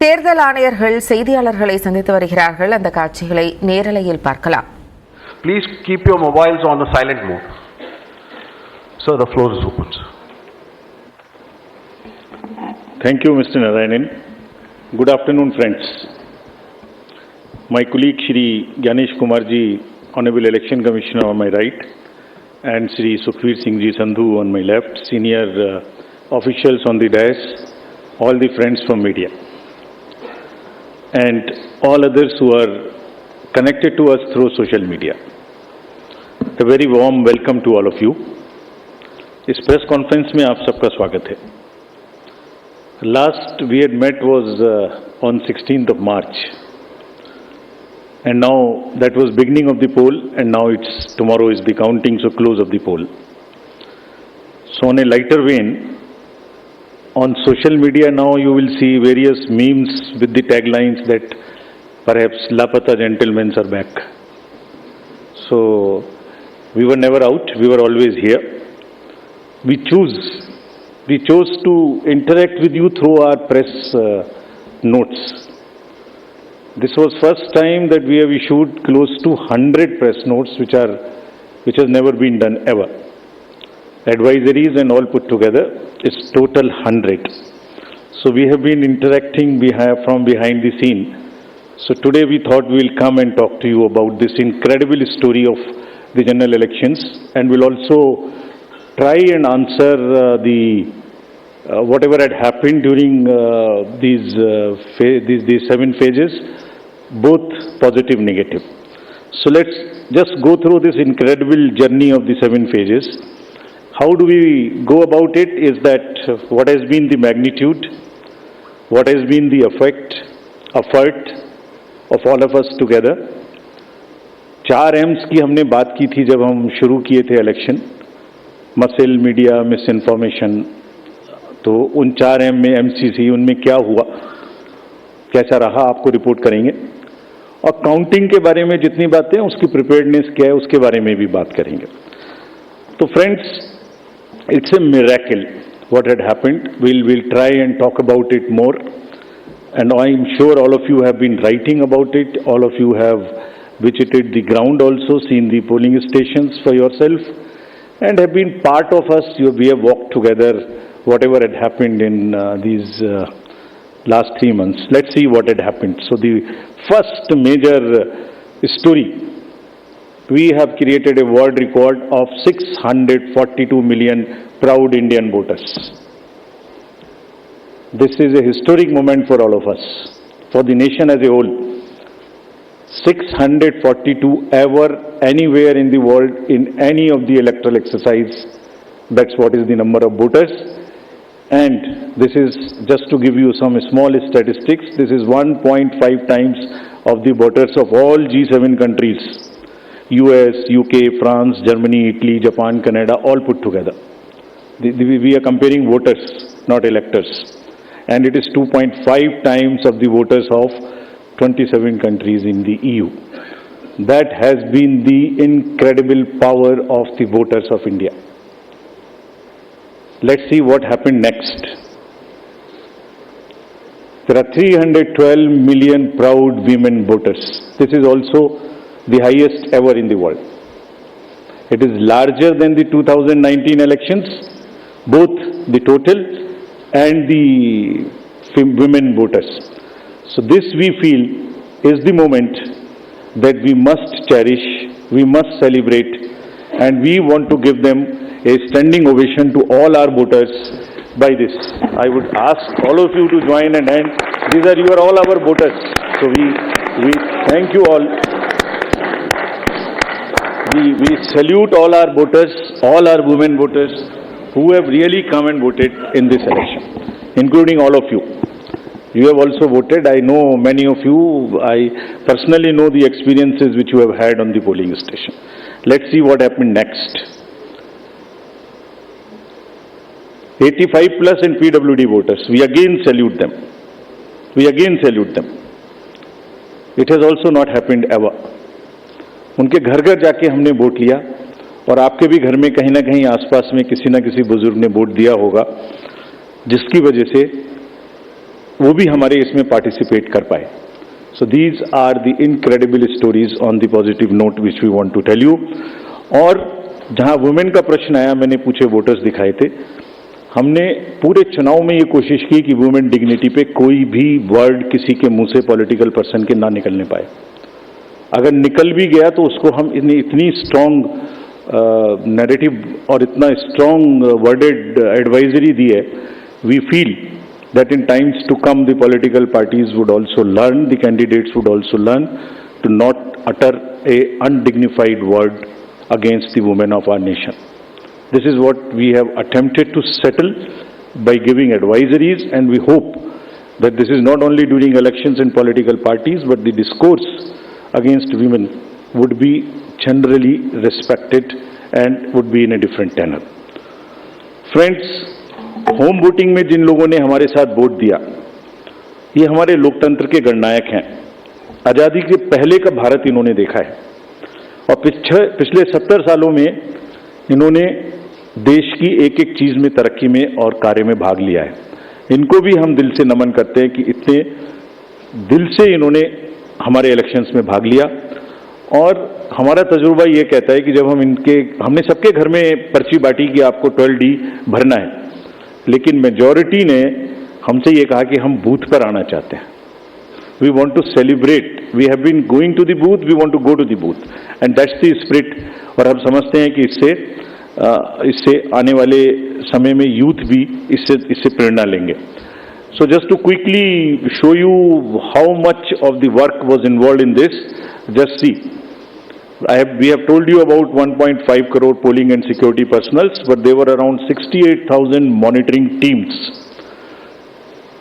தேர்தல் ஆணையர்கள் செய்தியாளர்களை சந்தித்து வருகிறார்கள். அந்த காட்சிகளை நேரலையில் பார்க்கலாம். Please keep your mobiles on the silent mode. Sir, the floor is open. Thank you, Mr. Narayanan. Good afternoon, friends. My colleague Shri Gyanesh Kumar ji, Honorable Election Commissioner on my right, and Shri Sukhveer Singh ji Sandhu on my left, senior officials on the dais, all the friends from media, and all others who are connected to us through social media. A very warm welcome to all of you. इस press conference में आप सबका स्वागत है. Last we had met was on 16th of March, and now that was beginning of the poll, and now tomorrow is the counting, so close of the poll. So on a lighter vein, on social media now you will see various memes with the taglines that perhaps Lapata gentlemen are back. So we were never out, we were always here. We chose to interact with you through our press notes. This was first time that we have issued close to 100 press notes, which has never been done ever. Advisories and all put together is total 100. So we have been interacting from behind the scene. So today we thought we will come and talk to you about this incredible story of the general elections, and we'll also try and answer whatever had happened during these 7 phases, both positive, negative. So let's just go through this incredible journey of the 7 phases. How do we go about it is that what has been the magnitude, what has been the effort of all of us together. 4 M's की हमने बात की थी जब हम शुरू किए थे election, muscle, media, miss information. तो उन 4 M में MCC, उनमें क्या हुआ, कैसा रहा, आपको रिपोर्ट करेंगे. और काउंटिंग के बारे में जितनी बातें, उसकी प्रिपेयर्डनेस क्या है, उसके बारे में भी बात करेंगे. तो friends, it's a miracle what had happened. We'll try and talk about it more, and I'm sure all of you have been writing about it. All of you have visited the ground also, seen the polling stations for yourself, and have been part of us. We have walked together whatever had happened in these last 3 months. Let's see what had happened. So the first major story, we have created a world record of 642 million proud Indian voters. This is a historic moment for all of us, for the nation as a whole. 642 ever, anywhere in the world, in any of the electoral exercise. That's what is the number of voters. And this is, just to give you some small statistics, this is 1.5 times of the voters of all G7 countries. US, UK, France, Germany, Italy, Japan, Canada, all put together. We are comparing voters, not electors. And it is 2.5 times of the voters of 27 countries in the EU. That has been the incredible power of the voters of India. Let's see what happened next. There are 312 million proud women voters. This is also the highest ever in the world. It is larger than the 2019 elections, both the total and the women voters. So this, we feel, is the moment that we must cherish, we must celebrate, and we want to give them a standing ovation to all our voters by this. I would ask all of you to join and hand. These are all our voters. So we thank you all. We salute all our voters, all our women voters who have really come and voted in this election, including all of you. You have also voted. I know many of you. I personally know the experiences which you have had on the polling station. Let's see what happened next. 85 plus and PWD voters. We again salute them. It has also not happened ever. उनके घर घर जाके हमने vote लिया, और आपके भी घर में कहीं ना कहीं आसपास में किसी ना किसी बुजुर्ग ने वोट दिया होगा, जिसकी वजह से वो भी हमारे इसमें पार्टिसिपेट कर पाए। So these are the incredible stories on the positive note which we want to tell you. और जहां वुमेन का प्रश्न आया, मैंने पूछे वोटर्स दिखाए थे, हमने पूरे चुनाव में ये कोशिश की कि वुमेन डिग्निटी पे कोई भी वर्ड किसी के मुंह से पॉलिटिकल पर्सन के ना निकलने पाए। अगर निकल भी गया तो उसको हम इतनी स्ट्रॉन्ग नैरेटिव और इतना स्ट्रॉन्ग वर्डेड एडवाइजरी दी है, we feel that in times to come the political parties would also learn, the candidates would also learn to not utter a undignified word against the women of our nation. This is what we have attempted to settle by giving advisories, and we hope that this is not only during elections and political parties, but the discourse against women would be generally respected and would be in a different tenor. Friends, home voting में जिन लोगों ने हमारे साथ vote दिया, ये हमारे लोकतंत्र के गणनायक हैं। आज़ादी के पहले का भारत इन्होंने देखा है और पिछले 70 सालों में इन्होंने देश की एक एक चीज में तरक्की में और कार्य में भाग लिया है। इनको भी हम दिल से नमन करते हैं कि इतने दिल से इन्होंने हमारे इलेक्शंस में भाग लिया। और हमारा तजुर्बा ये कहता है कि जब हमने सबके घर में पर्ची बांटी कि आपको 12D भरना है, लेकिन मेजॉरिटी ने हमसे ये कहा कि हम बूथ पर आना चाहते हैं। We want to celebrate, we have been going to the booth, we want to go to the booth, and that's the spirit. और हम समझते हैं कि इससे आने वाले समय में यूथ भी इससे प्रेरणा लेंगे। So just to quickly show you how much of the work was involve in this, just see, we have told you about 1.5 crore polling and security personals, but there were around 68,000 monitoring teams.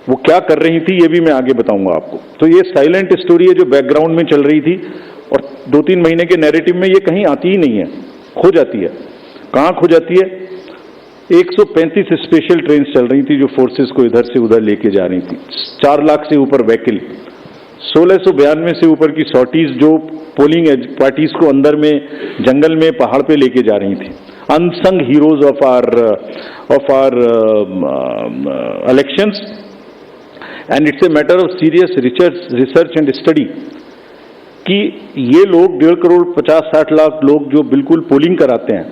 वो क्या कर रही थी ये भी मैं आगे बताऊंगा आपको। तो ये साइलेंट स्टोरी है जो बैकग्राउंड में चल रही थी और 2-3 महीने के नैरेटिव में ये कहीं आती ही नहीं है, खो जाती है। कहाँ खो जाती है? 135 स्पेशल ट्रेन चल रही थी जो फोर्सेस को इधर से उधर लेके जा रही थी। 4 लाख से ऊपर व्हीकल, 1692 से ऊपर की सॉर्टीज जो पोलिंग पार्टीज को अंदर में जंगल में पहाड़ पे लेके जा रही थी। Unsung heroes of our elections, and it's a matter of serious research and study कि ये लोग 1.5 करोड़ 50-60 लाख लोग जो बिल्कुल पोलिंग कराते हैं,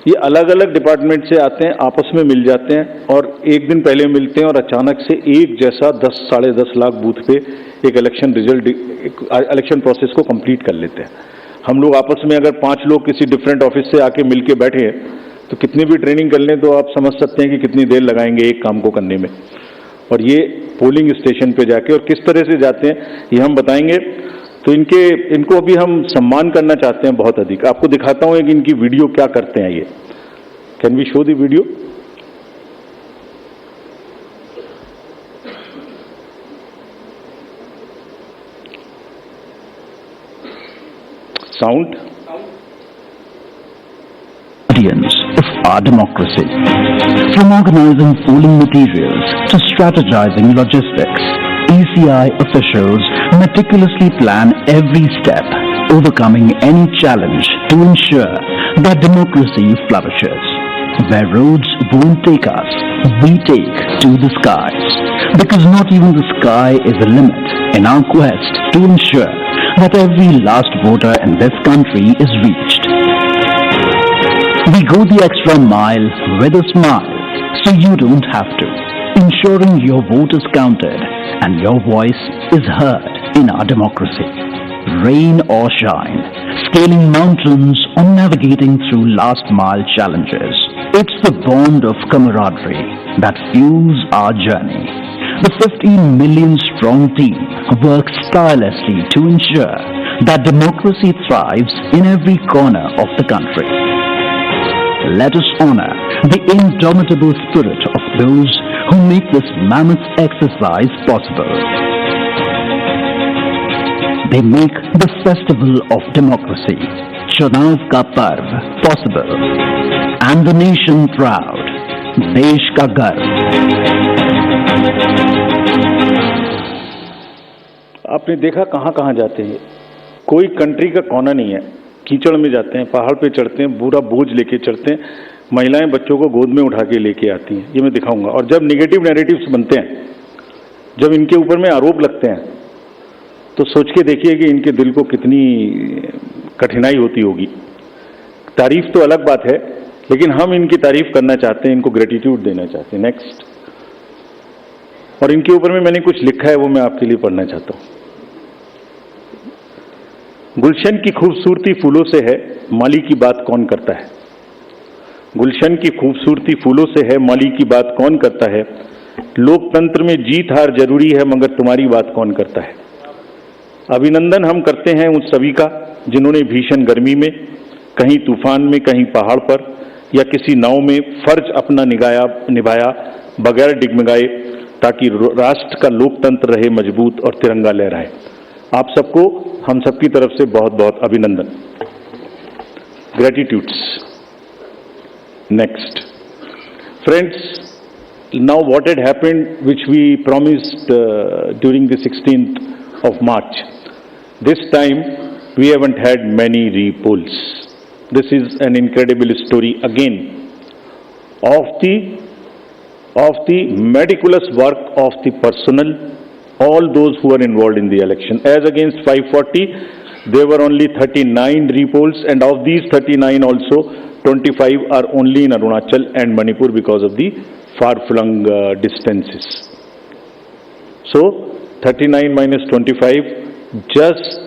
ये अलग अलग डिपार्टमेंट से आते हैं, आपस में मिल जाते हैं और एक दिन पहले मिलते हैं और अचानक से एक जैसा 10-10.5 लाख बूथ पे एक इलेक्शन प्रोसेस को कंप्लीट कर लेते हैं। हम लोग आपस में अगर 5 लोग किसी डिफरेंट ऑफिस से आके मिल के बैठे तो कितनी भी ट्रेनिंग कर लें तो आप समझ सकते हैं कि कितनी देर लगाएंगे एक काम को करने में। और ये पोलिंग स्टेशन पे जाके और किस तरह से जाते हैं ये हम बताएंगे। तो इनको अभी हम सम्मान करना चाहते हैं बहुत अधिक। आपको दिखाता हूं कि इनकी वीडियो क्या करते हैं ये। Can we show the video? Sound. Of our democracy. From organizing polling materials to strategizing logistics, ECI officials meticulously plan every step, overcoming any challenge to ensure that democracy flourishes. Where roads won't take us, we take to the skies. Because not even the sky is a limit in our quest to ensure that every last voter in this country is reached. We go the extra mile with a smile, so you don't have to, ensuring your vote is counted and your voice is heard in our democracy. Rain or shine, scaling mountains or navigating through last mile challenges, it's the bond of camaraderie that fuels our journey. The 15 million strong team works tirelessly to ensure that democracy thrives in every corner of the country. Let us honor the indomitable spirit of those who make this mammoth exercise possible. They make the festival of democracy, Chunav ka Parv, possible, and the nation proud, Desh ka Garv. आपने देखा कहाँ कहाँ जाते हैं, कोई country का कोना नहीं है। कीचड़ में जाते हैं, पहाड़ पे चढ़ते हैं, पूरा बोझ लेके चढ़ते हैं, महिलाएं बच्चों को गोद में उठा के लेके आती हैं। ये मैं दिखाऊंगा। और जब निगेटिव नैरेटिव्स बनते हैं जब इनके ऊपर में आरोप लगते हैं तो सोच के देखिए कि इनके दिल को कितनी कठिनाई होती होगी। तारीफ तो अलग बात है, लेकिन हम इनकी तारीफ करना चाहते हैं, इनको ग्रेटिट्यूड देना चाहते हैं। नेक्स्ट। और इनके ऊपर में मैंने कुछ लिखा है, वो मैं आपके लिए पढ़ना चाहता हूं। गुलशन की खूबसूरती फूलों से है, माली की बात कौन करता है। गुलशन की खूबसूरती फूलों से है, माली की बात कौन करता है। लोकतंत्र में जीत हार जरूरी है, मगर तुम्हारी बात कौन करता है। अभिनंदन हम करते हैं उन सभी का जिन्होंने भीषण गर्मी में, कहीं तूफान में, कहीं पहाड़ पर या किसी नाव में फर्ज अपना निभाया बगैर डिगमगाए, ताकि राष्ट्र का लोकतंत्र रहे मजबूत और तिरंगा लहराए। आप सबको हम सबकी तरफ से बहुत बहुत अभिनंदन। Gratitudes. Next. Friends, now what had happened, which we promised during the 16th of March, this time we haven't had many repolls. This is an incredible story again of the meticulous work of the personnel, all those who are involved in the election. As against 540, there were only 39 repolls, and of these 39 also 25 are only in Arunachal and Manipur because of the far-flung distances. So 39 minus 25, just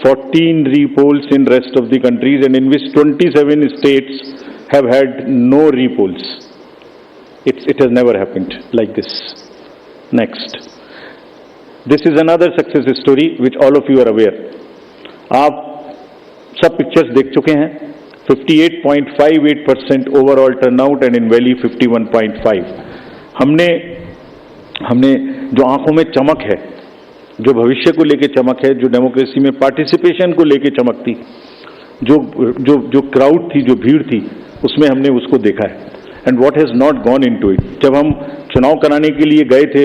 14 repolls in rest of the countries, and in which 27 states have had no repolls. It has never happened like this. Next. This is another success story which all of you are aware. आप सब pictures देख चुके हैं। 58.58% overall turnout and in valley 51.5। हमने जो आंखों में चमक है, जो भविष्य को लेके चमक है, जो डेमोक्रेसी में पार्टिसिपेशन को लेके चमक थी, जो क्राउड थी, जो भीड़ थी, उसमें हमने उसको देखा है। And what has not gone into it. जब हम चुनाव कराने के लिए गए थे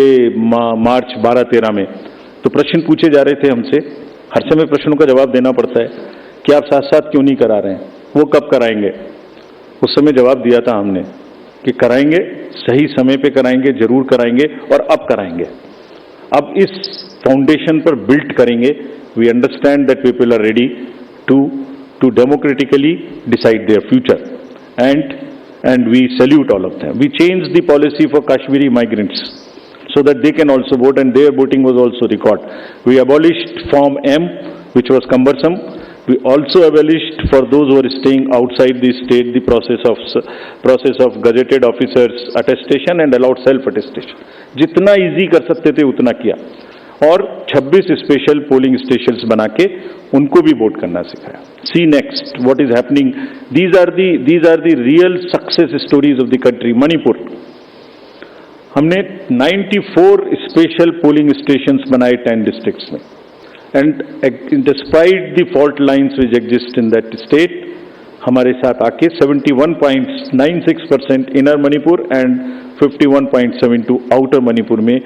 मार्च 12-13 में, तो प्रश्न पूछे जा रहे थे हमसे। हर समय प्रश्नों का जवाब देना पड़ता है कि आप साथ साथ क्यों नहीं करा रहे हैं, वो कब कराएंगे। उस समय जवाब दिया था हमने कि कराएंगे, सही समय पे कराएंगे, जरूर कराएंगे और अब कराएंगे। अब इस फाउंडेशन पर बिल्ड करेंगे। We understand that people are ready to democratically decide their future, and we salute all of them. We changed the policy for Kashmiri migrants so that they can also vote, and their voting was also recorded. We abolished Form M, which was cumbersome. We also abolished, for those who are staying outside the state, the process of gazetted officers attestation and allowed self attestation. जितना easy कर सकते थे उतना किया, और 26 special polling stations बना के उनको भी वोट करना सिखाया। See next what is happening. These are the real success stories of the country. Manipur, हमने 94 स्पेशल पोलिंग स्टेशंस बनाए 10 डिस्ट्रिक्ट्स में, and despite the fault lines which exist in that state, हमारे साथ आके 71.96% inner Manipur and 51.72 outer Manipur में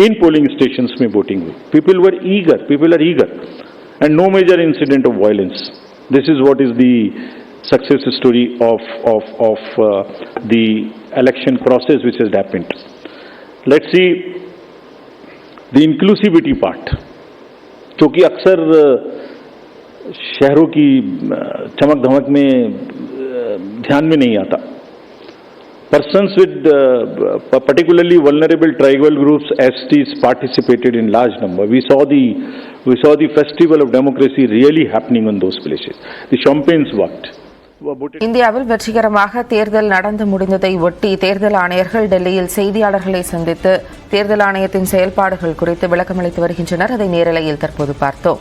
इन polling stations में voting हुई। People are eager and no major incident of violence. This is what is the success story of the election process which has happened. Let's see the inclusivity part, क्योंकि अक्सर शहरों की चमक धमक में ध्यान में नहीं आता। Persons with particularly vulnerable tribal groups, STs, participated in large number. We saw the festival of democracy really happening in those places. The champagnes worked. இந்தியாவில் வெற்றிகரமாக தேர்தல் நடந்து முடிந்ததை ஒட்டி தேர்தல் ஆணையர்கள் டெல்லியில் செய்தியாளர்களை சந்தித்து தேர்தல் ஆணையத்தின் செயல்பாடுகள் குறித்து விளக்கமளித்து வருகின்றனர். அதை நேரலையில் தற்போது பார்த்தோம்.